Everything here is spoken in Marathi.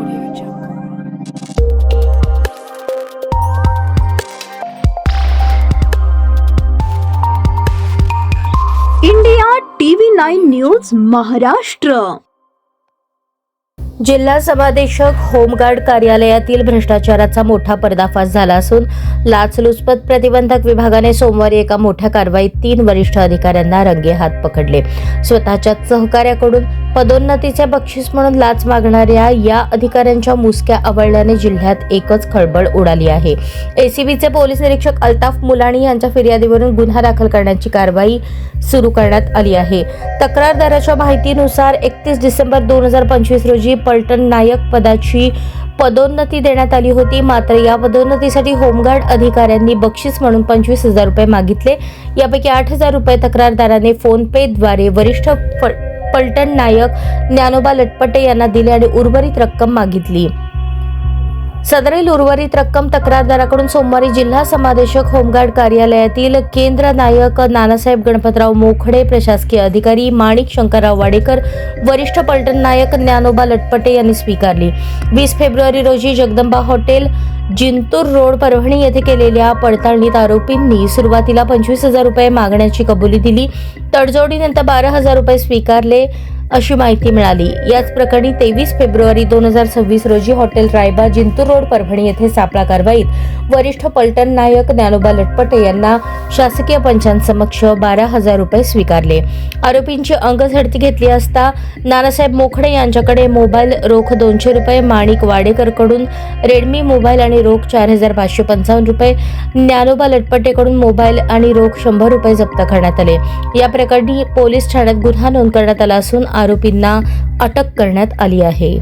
Audio Jungle. India TV9 news Maharashtra. जिल्हा समादेशक होमगार्ड कार्यालयातील भ्रष्टाचाराचा मोठा पर्दाफाश झाला असून लाचलुचपत प्रतिबंधक विभागाने सोमवारी एका मोठ्या कारवाईत 3 वरिष्ठ अधिकाऱ्यांना रंगेहात पकडले. स्वतःच्या सहकार्याकडून पदोन्नतीचे बक्षीस म्हणून लाच मागणाऱ्या या अधिकाऱ्यांच्या मुसक्या आवळल्याने जिल्ह्यात एकच खळबळ उडाली आहे. एसीबीचे पोलीस निरीक्षक अल्ताफ मुलानी यांच्या फिर्यादीवरून गुन्हा दाखल करण्याची कारवाई सुरू करण्यात आली आहे. तक्रारदाराच्या माहितीनुसार 31 डिसेंबर 2025 रोजी पलटण नायक पदाची पदोन्नती देण्यात आली होती. मात्र या पदोन्नतीसाठी होमगार्ड अधिकाऱ्यांनी बक्षीस म्हणून 25,000 रुपये मागितले. यापैकी 8,000 रुपये तक्रारदाराने फोन पे द्वारे वरिष्ठ पलटण नायक ज्ञानोबा लटपटे यांना दिले आणि उर्वरित रक्कम मागितली. सदरील उर्वरित रक्कम तक्रारदाराकडून सोमवारी जिल्हा समादेशक होमगार्ड कार्यालयातील केंद्र नायक नानासाहेब गणपतराव मोखडे, प्रशासकीय अधिकारी माणिक शंकरराव वाडेकर, वरिष्ठ पलटण नायक ज्ञानोबा लटपटे यांनी स्वीकारली. 20 फेब्रुवारी रोजी जगदंबा हॉटेल, जिंतूर रोड, परभणी येथे केलेल्या पडताळणीत आरोपींनी सुरुवातीला 25,000 रुपये मागण्याची कबुली दिली. तडजोडीनंतर 12,000 रुपये स्वीकारले अशी माहिती मिळाली. याच प्रकरणी 23 फेब्रुवारी 2026 रोजी हॉटेल रायबा, जिंतूर रोड, परभणी येथे सापळा कारवाईत वरिष्ठ पलटण नायक ज्ञानोबा लटपटे यांना शासकीय पंचांसमक्ष 12,000 रुपये स्वीकारले. आरोपींची अंगझडती घेतली असता नानासाहेब मोखडे यांच्याकडे मोबाईल रोख 200 रुपये, माणिक वाडेकरकडून रेडमी मोबाईल आणि रोख 4,555 रुपये, ज्ञानोबा लटपटेकडून मोबाईल आणि रोख 100 रुपये जप्त करण्यात आले. या प्रकरणी पोलीस ठाण्यात गुन्हा नोंद करण्यात आला असून आरोपींना अटक करण्यात आली आहे.